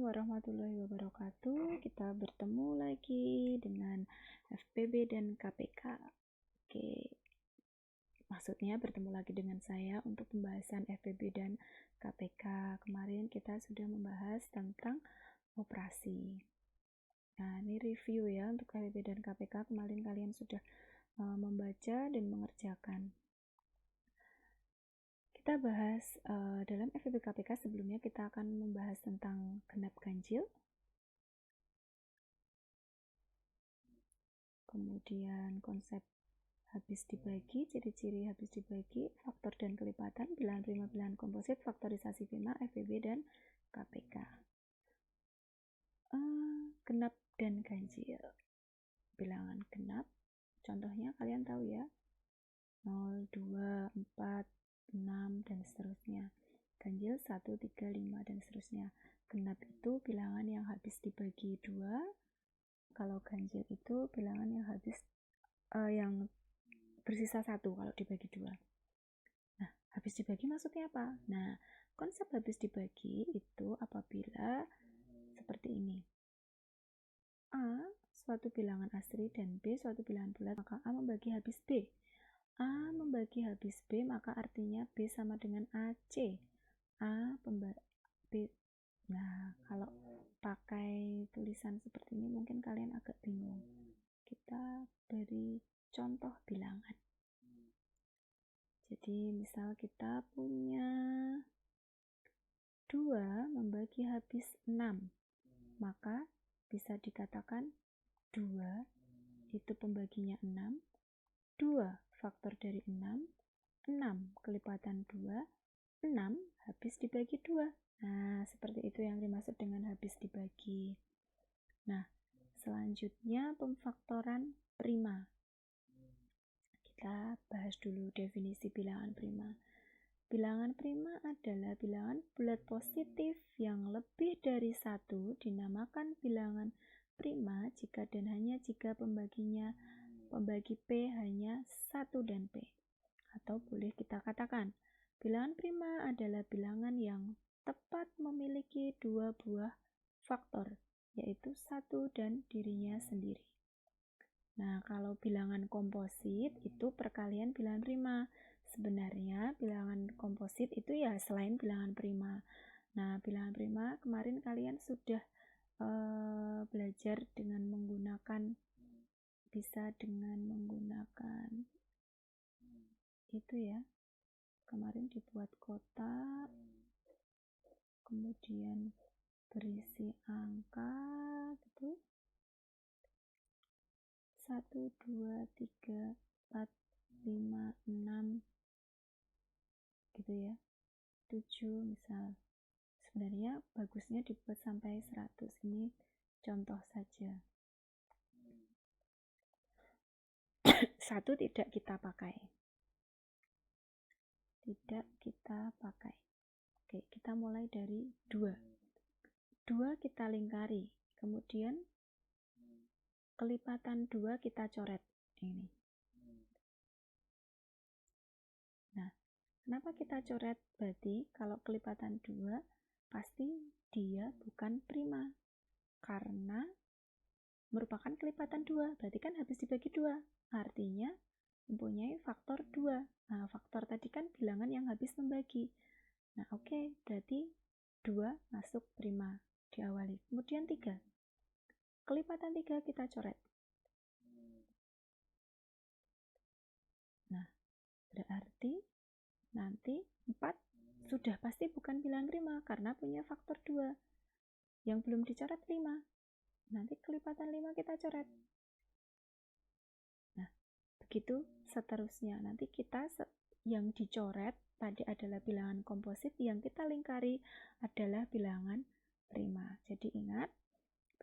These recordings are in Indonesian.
warahmatullahi wabarakatuh. Kita bertemu lagi dengan FPB dan KPK. Oke, maksudnya bertemu lagi dengan saya untuk pembahasan FPB dan KPK. Kemarin kita sudah membahas tentang operasi. Nah, ini review ya untuk FPB dan KPK. Kemarin kalian sudah membaca dan mengerjakan. Kita bahas dalam FPB KPK. Sebelumnya kita akan membahas tentang genap ganjil, kemudian konsep habis dibagi, ciri-ciri habis dibagi, faktor dan kelipatan, bilangan prima, bilangan komposit, faktorisasi prima, FPB dan KPK. Genap dan ganjil. Bilangan genap, contohnya kalian tahu ya, 0, 2, 4, 6 dan seterusnya. Ganjil 1, 3, 5 dan seterusnya. Genap itu bilangan yang habis dibagi 2. Kalau ganjil itu bilangan yang habis yang bersisa 1 kalau dibagi 2. Nah, habis dibagi maksudnya apa? Nah, konsep habis dibagi itu apabila seperti ini. A suatu bilangan asli dan B suatu bilangan bulat, maka A membagi habis B. A membagi habis B, maka artinya B sama dengan AC. B. Nah, kalau pakai tulisan seperti ini mungkin kalian agak bingung. Kita beri contoh bilangan. Jadi, misal kita punya 2 membagi habis 6, maka bisa dikatakan 2 itu pembaginya 6, 2 faktor dari 6, 6 kelipatan 2, 6 habis dibagi 2. Nah, seperti itu yang dimaksud dengan habis dibagi. Nah, selanjutnya pemfaktoran prima. Kita bahas dulu definisi bilangan prima. Bilangan prima adalah bilangan bulat positif yang lebih dari 1 dinamakan bilangan prima jika dan hanya jika pembagi P hanya 1 dan P. Atau boleh kita katakan, bilangan prima adalah bilangan yang tepat memiliki 2 buah faktor, yaitu 1 dan dirinya sendiri. Nah, kalau bilangan komposit itu perkalian bilangan prima. Sebenarnya bilangan komposit itu ya selain bilangan prima. Nah, bilangan prima kemarin kalian sudah belajar dengan menggunakan, bisa dengan menggunakan itu ya. Kemarin dibuat kotak, kemudian berisi angka gitu. 1, 2, 3, 4, 5, 6 gitu ya, 7 misal. Sebenarnya bagusnya dibuat sampai 100. Ini contoh saja. 1 tidak kita pakai. Oke, kita mulai dari 2. 2 kita lingkari, kemudian kelipatan 2 kita coret ini. Nah, kenapa kita coret? Berarti kalau kelipatan 2 pasti dia bukan prima karena merupakan kelipatan 2, berarti kan habis dibagi 2, artinya mempunyai faktor 2. Nah, faktor tadi kan bilangan yang habis membagi. Nah, oke, berarti 2 masuk prima diawali. Kemudian 3, kelipatan 3 kita coret. Nah, berarti nanti 4 sudah pasti bukan bilangan prima karena punya faktor 2. Yang belum dicoret 5. Nanti kelipatan 5 kita coret. Nah, begitu seterusnya. Nanti kita yang dicoret tadi adalah bilangan komposit, yang kita lingkari adalah bilangan prima. Jadi ingat,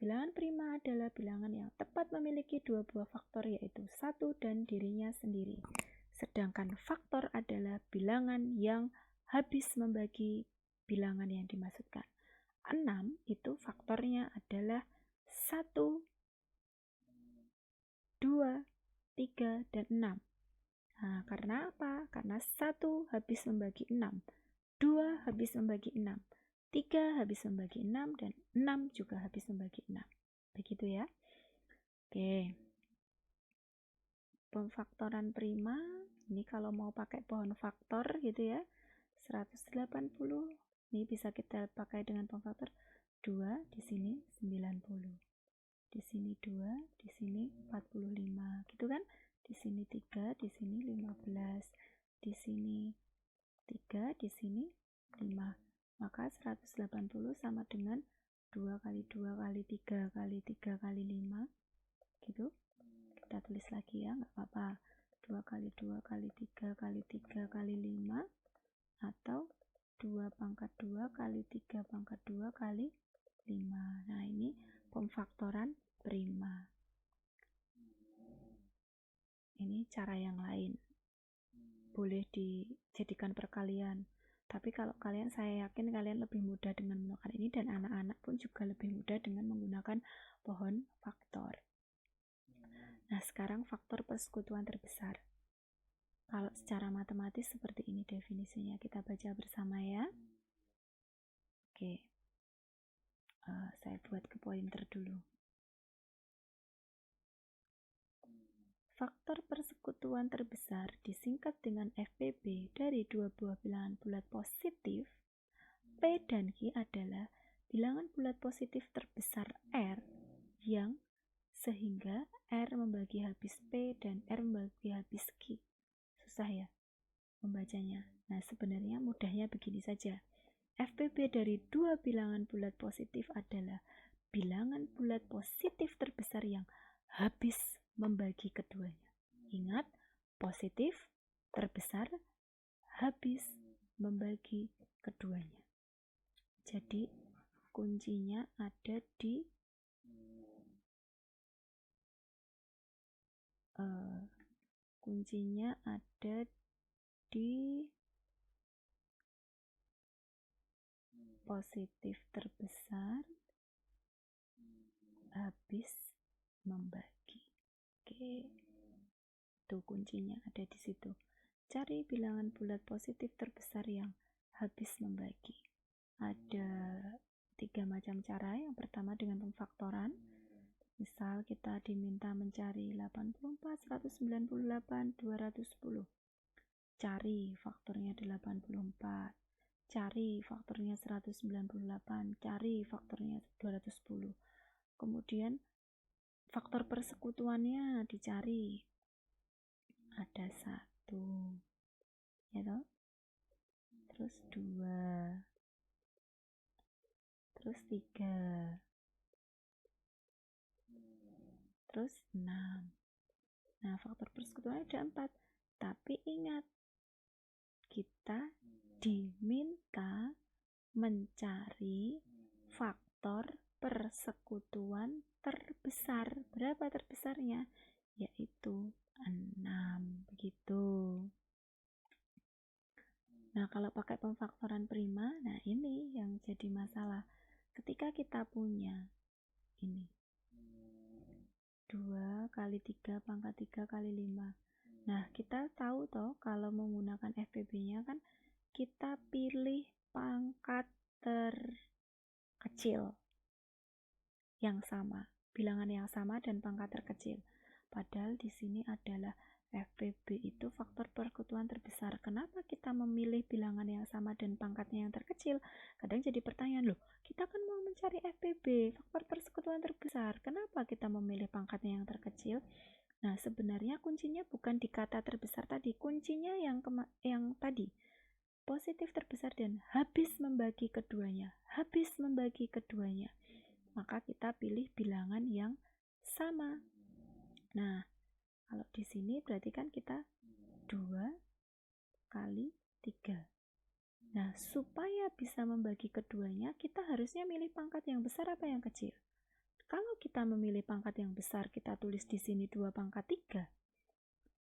bilangan prima adalah bilangan yang tepat memiliki 2 buah faktor, yaitu 1 dan dirinya sendiri. Sedangkan faktor adalah bilangan yang habis membagi bilangan yang dimaksudkan. 6 itu faktornya adalah 1, 2, 3, dan 6. Nah, karena apa? Karena 1 habis membagi 6, 2 habis membagi 6, 3 habis membagi 6, dan 6 juga habis membagi 6. Begitu ya. Oke. Pemfaktoran prima, ini kalau mau pakai pohon faktor gitu ya, 180. Ini bisa kita pakai dengan pemfaktor 2, di sini 90. Di sini 2, di sini 45. Gitu kan? Di sini 3, di sini 15. Di sini 3, di sini 5. Maka 180 sama dengan 2 kali 2 kali 3 kali 3 kali 5. Gitu. Kita tulis lagi ya, nggak apa-apa. 2 kali 2 kali 3 kali 3 kali 5. Atau 2 pangkat 2 kali 3 pangkat 2 kali 5. Nah, ini pemfaktoran prima. Ini cara yang lain. Boleh dijadikan perkalian. Tapi kalau kalian, saya yakin kalian lebih mudah dengan menggunakan ini, dan anak-anak pun juga lebih mudah dengan menggunakan pohon faktor. Nah, sekarang faktor persekutuan terbesar. Kalau secara matematis seperti ini definisinya, kita baca bersama ya. Oke. Saya buat ke pointer dulu. Faktor persekutuan terbesar disingkat dengan FPB dari dua buah bilangan bulat positif. P dan Q adalah bilangan bulat positif terbesar R yang sehingga R membagi habis P dan R membagi habis Q. Susah ya membacanya. Nah, sebenarnya mudahnya begini saja. FPB dari dua bilangan bulat positif adalah bilangan bulat positif terbesar yang habis membagi keduanya. Ingat, positif terbesar habis membagi keduanya. Jadi kuncinya ada di positif terbesar habis membagi. Oke, itu kuncinya ada di situ. Cari bilangan bulat positif terbesar yang habis membagi. Ada 3 macam cara. Yang pertama dengan pemfaktoran. Misal kita diminta mencari 84, 198, 210. Cari faktornya 84. Cari faktornya 198. Cari faktornya 210. Kemudian faktor persekutuannya dicari. Ada 1, ya toh? Terus 2, terus 3, terus 6. Nah, faktor persekutuannya ada 4. Tapi ingat, kita diminta mencari faktor persekutuan terbesar. Berapa terbesarnya? Yaitu 6. Begitu. Nah, kalau pakai pemfaktoran prima, nah ini yang jadi masalah. Ketika kita punya ini 2 kali 3 pangkat 3 kali 5. Nah, kita tahu toh kalau menggunakan FPB-nya kan kita pilih pangkat terkecil yang sama, bilangan yang sama dan pangkat terkecil. Padahal di sini adalah FPB itu faktor persekutuan terbesar. Kenapa kita memilih bilangan yang sama dan pangkatnya yang terkecil? Kadang jadi pertanyaan, loh, kita kan mau mencari FPB, faktor persekutuan terbesar. Kenapa kita memilih pangkatnya yang terkecil? Nah, sebenarnya kuncinya bukan di kata terbesar tadi. Kuncinya yang tadi. Positif terbesar dan habis membagi keduanya. Habis membagi keduanya. Maka kita pilih bilangan yang sama. Nah, kalau di sini berarti kan kita 2 kali 3. Nah, supaya bisa membagi keduanya, kita harusnya milih pangkat yang besar apa yang kecil? Kalau kita memilih pangkat yang besar, kita tulis di sini 2 pangkat 3.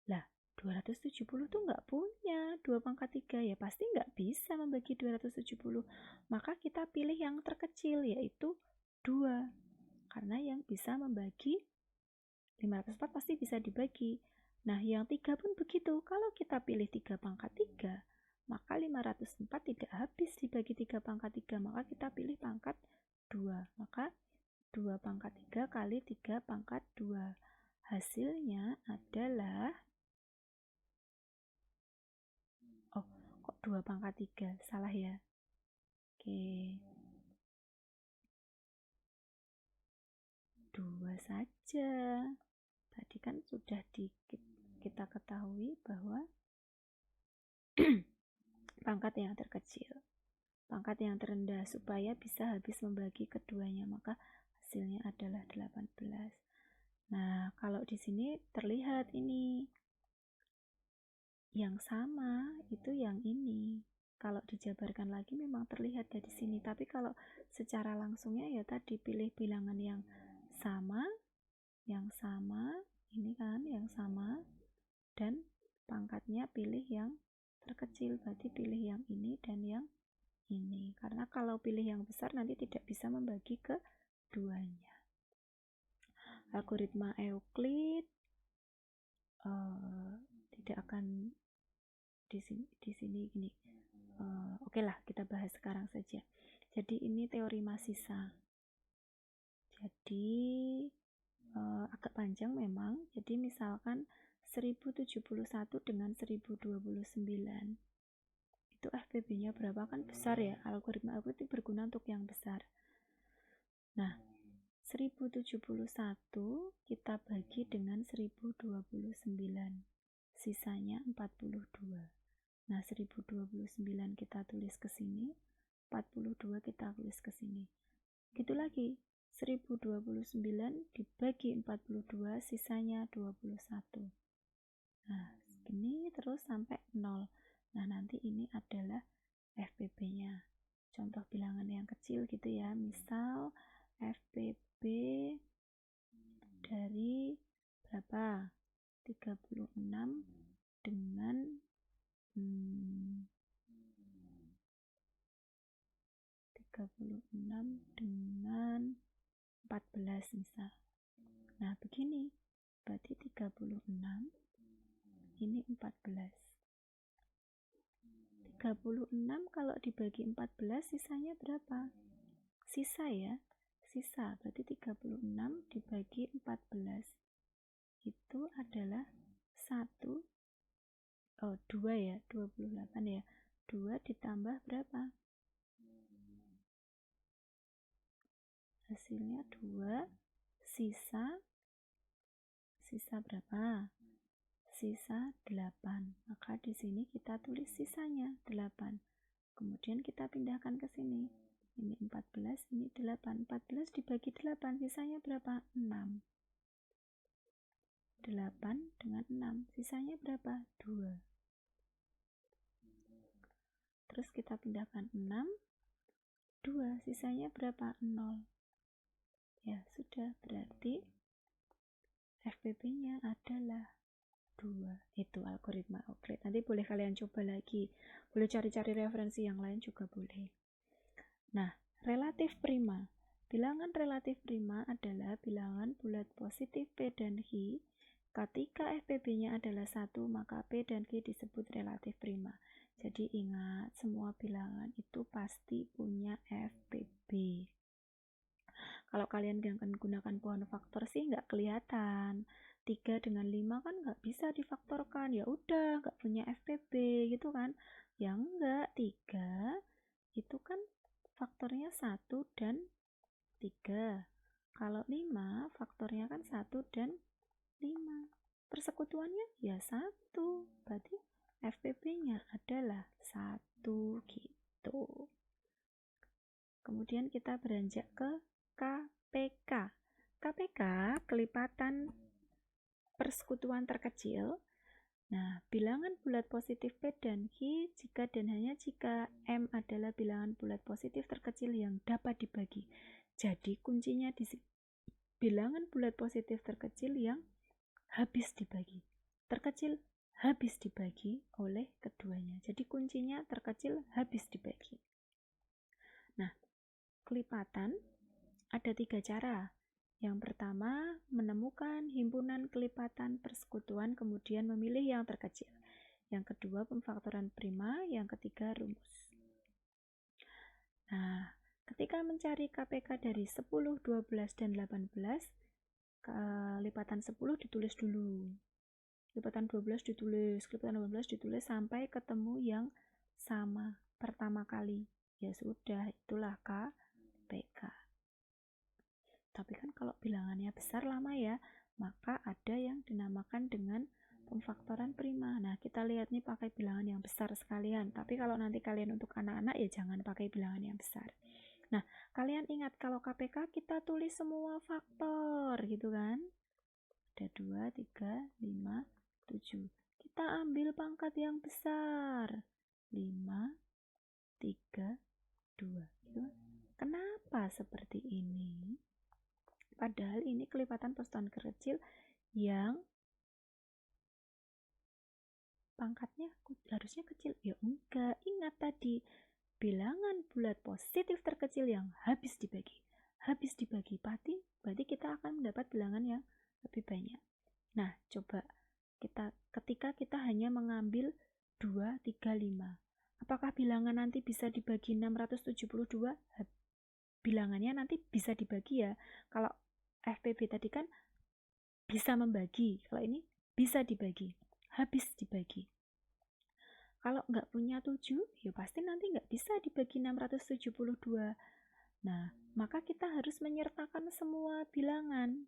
Lah, 270 tuh nggak punya 2 pangkat 3, ya pasti nggak bisa membagi 270. Maka kita pilih yang terkecil, yaitu 2. Karena yang bisa membagi 504 pasti bisa dibagi. Nah, yang 3 pun begitu. Kalau kita pilih 3 pangkat 3, maka 504 tidak habis dibagi 3 pangkat 3, maka kita pilih pangkat 2. Maka 2 pangkat 3 kali 3 pangkat 2. Hasilnya adalah 2 pangkat 3, salah ya. Oke. 2 saja. Tadi kan sudah kita ketahui bahwa pangkat yang terkecil, pangkat yang terendah, supaya bisa habis membagi keduanya, maka hasilnya adalah 18. Nah, kalau di sini terlihat ini yang sama itu yang ini. Kalau dijabarkan lagi memang terlihat dari sini, tapi kalau secara langsungnya ya tadi pilih bilangan yang sama, ini kan yang sama, dan pangkatnya pilih yang terkecil, berarti pilih yang ini dan yang ini. Karena kalau pilih yang besar nanti tidak bisa membagi keduanya. Algoritma Euclid tidak akan di sini gini. Oke lah, kita bahas sekarang saja. Jadi ini teori masisa. Jadi agak panjang memang. Jadi misalkan 1071 dengan 1029. Itu FPB-nya berapa? Kan besar ya. Algoritma Euclid itu berguna untuk yang besar. Nah, 1071 kita bagi dengan 1029. Sisanya 42. Nah, 1029 kita tulis ke sini, 42 kita tulis ke sini. Gitu lagi, 1029 dibagi 42, sisanya 21. Nah, segini terus sampai 0. Nah, nanti ini adalah FPB-nya. Contoh bilangan yang kecil gitu ya, misal FPB dari berapa? 36 dengan 14 misal. Nah, begini. Berarti 36 ini 14. 36 kalau dibagi 14 sisanya berapa? Sisa ya. Sisa berarti 36 dibagi 14 itu adalah 2 ya, 28 ya. 2 ditambah berapa? Hasilnya 2, sisa berapa? Sisa 8. Maka di sini kita tulis sisanya 8. Kemudian kita pindahkan ke sini. Ini 14, ini 8. 14 dibagi 8, sisanya berapa? 6. 8 dengan 6, sisanya berapa? 2. Terus kita pindahkan 6, 2, sisanya berapa? 0. Ya, sudah, berarti FPB-nya adalah 2. Itu algoritma Euclid. Nanti boleh kalian coba lagi. Boleh cari-cari referensi yang lain juga boleh. Nah, relatif prima. Bilangan relatif prima adalah bilangan bulat positif P dan Q. Ketika FPB-nya adalah 1, maka P dan Q disebut relatif prima. Jadi ingat, semua bilangan itu pasti punya FPB. Kalau kalian gunakan pohon faktor sih nggak kelihatan. 3 dengan 5 kan nggak bisa difaktorkan. Ya udah, nggak punya FPB gitu kan. Ya enggak, 3 itu kan faktornya 1 dan 3. Kalau 5 faktornya kan 1 dan 5. Persekutuannya ya 1. Berarti FPB-nya adalah 1 gitu. Kemudian kita beranjak ke KPK. KPK, kelipatan persekutuan terkecil. Nah, bilangan bulat positif P dan Q jika dan hanya jika M adalah bilangan bulat positif terkecil yang dapat dibagi. Jadi kuncinya di bilangan bulat positif terkecil yang habis dibagi. Terkecil habis dibagi oleh keduanya. Jadi kuncinya terkecil habis dibagi. Nah, kelipatan ada 3 cara. Yang pertama, menemukan himpunan kelipatan persekutuan kemudian memilih yang terkecil. yang kedua pemfaktoran prima, yang ketiga rumus. Nah, ketika mencari KPK dari 10, 12, dan 18, lipatan 10 ditulis dulu. Lipatan 12 ditulis, lipatan 18 ditulis sampai ketemu yang sama pertama kali. Ya sudah, itulah KPK. Tapi kan kalau bilangannya besar lama ya, maka ada yang dinamakan dengan pemfaktoran prima. Nah, kita lihat nih pakai bilangan yang besar sekalian. Tapi kalau nanti kalian untuk anak-anak ya jangan pakai bilangan yang besar. Nah, kalian ingat kalau KPK kita tulis semua faktor gitu kan? Ada 2, 3, 5, 7. Kita ambil pangkat yang besar. 5, 3, 2. Gitu. Kenapa seperti ini? Padahal ini kelipatan persatuan kecil yang pangkatnya harusnya kecil. Ya enggak, ingat tadi bilangan bulat positif terkecil yang habis dibagi. Habis dibagi berarti kita akan mendapat bilangan yang lebih banyak. Nah, coba ketika kita hanya mengambil 2, 3, 5. Apakah bilangan nanti bisa dibagi 672? Bilangannya nanti bisa dibagi ya. Kalau FPB tadi kan bisa membagi, kalau ini bisa dibagi, habis dibagi. Kalau nggak punya 7, ya pasti nanti nggak bisa dibagi 672. Nah, maka kita harus menyertakan semua bilangan.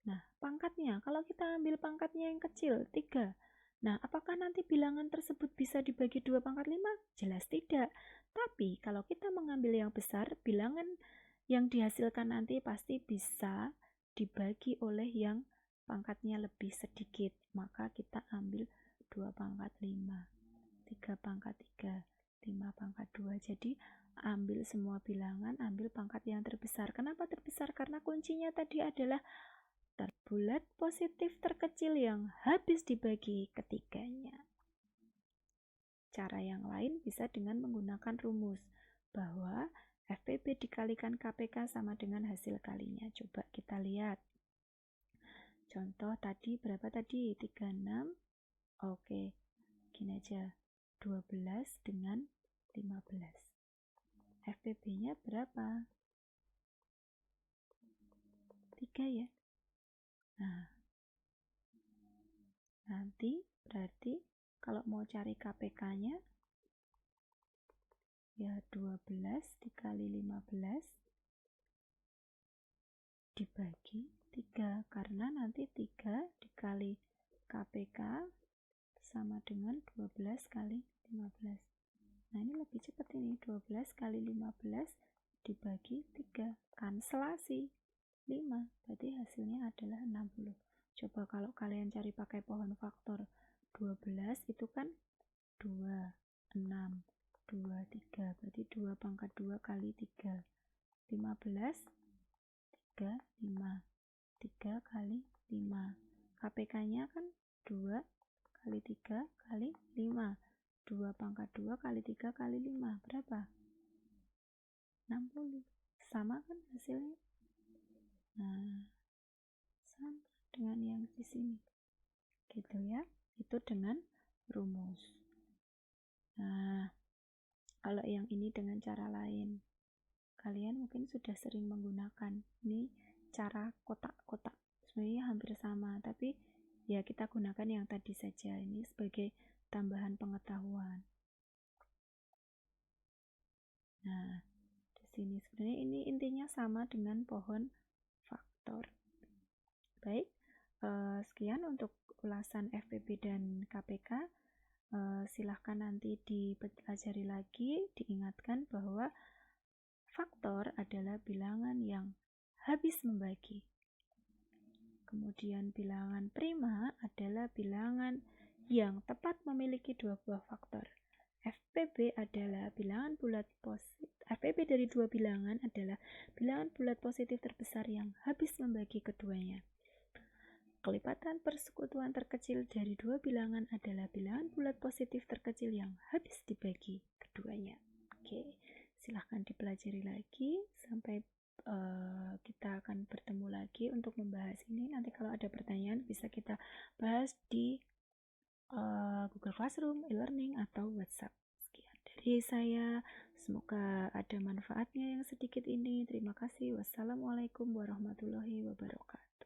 Nah, pangkatnya, kalau kita ambil pangkatnya yang kecil, 3. Nah, apakah nanti bilangan tersebut bisa dibagi 2 pangkat 5? Jelas tidak. Tapi, kalau kita mengambil yang besar, bilangan yang dihasilkan nanti pasti bisa dibagi oleh yang pangkatnya lebih sedikit. Maka kita ambil 2 pangkat 5, 3 pangkat 3, 5 pangkat 2. Jadi, ambil semua bilangan, ambil pangkat yang terbesar. Kenapa terbesar? Karena kuncinya tadi adalah bulat positif terkecil yang habis dibagi ketiganya. Cara yang lain bisa dengan menggunakan rumus bahwa FPB dikalikan KPK sama dengan hasil kalinya. Coba kita lihat. Contoh tadi berapa tadi? 36. Oke, gini aja. 12 dengan 15. FPB-nya berapa? 3 ya. Nah, nanti berarti kalau mau cari KPK-nya ya 12 dikali 15 dibagi 3, karena nanti 3 dikali KPK sama dengan 12 kali 15. Nah, ini lebih cepat ini, 12 kali 15 dibagi 3, kanselasi 5, berarti hasilnya adalah 60. Coba kalau kalian cari pakai pohon faktor, 12 itu kan 2, 6, 2, 3, berarti 2 pangkat 2 kali 3, 15, 3, 5, 3 kali 5. KPK-nya kan 2 kali 3 kali 5. 2 pangkat 2 kali 3 kali 5. Berapa? 60. Sama kan hasilnya? Nah, sama dengan yang di sini. Gitu ya. Itu dengan rumus. Nah, kalau yang ini dengan cara lain. Kalian mungkin sudah sering menggunakan. Ini cara kotak-kotak. Sebenarnya hampir sama, tapi ya kita gunakan yang tadi saja. Ini sebagai tambahan pengetahuan. Nah, di sini sebenarnya ini intinya sama dengan pohon faktor. Baik, sekian untuk ulasan FPB dan KPK. Silahkan nanti dipelajari lagi, diingatkan bahwa faktor adalah bilangan yang habis membagi. Kemudian bilangan prima adalah bilangan yang tepat memiliki dua buah faktor. FPB adalah bilangan bulat positif. FPB dari dua bilangan adalah bilangan bulat positif terbesar yang habis membagi keduanya. Kelipatan persekutuan terkecil dari dua bilangan adalah bilangan bulat positif terkecil yang habis dibagi keduanya. Oke, silahkan dipelajari lagi sampai kita akan bertemu lagi untuk membahas ini. Nanti kalau ada pertanyaan bisa kita bahas di Google Classroom, e-learning, atau WhatsApp. Sekian dari saya, semoga ada manfaatnya yang sedikit ini. Terima kasih. Wassalamualaikum warahmatullahi wabarakatuh.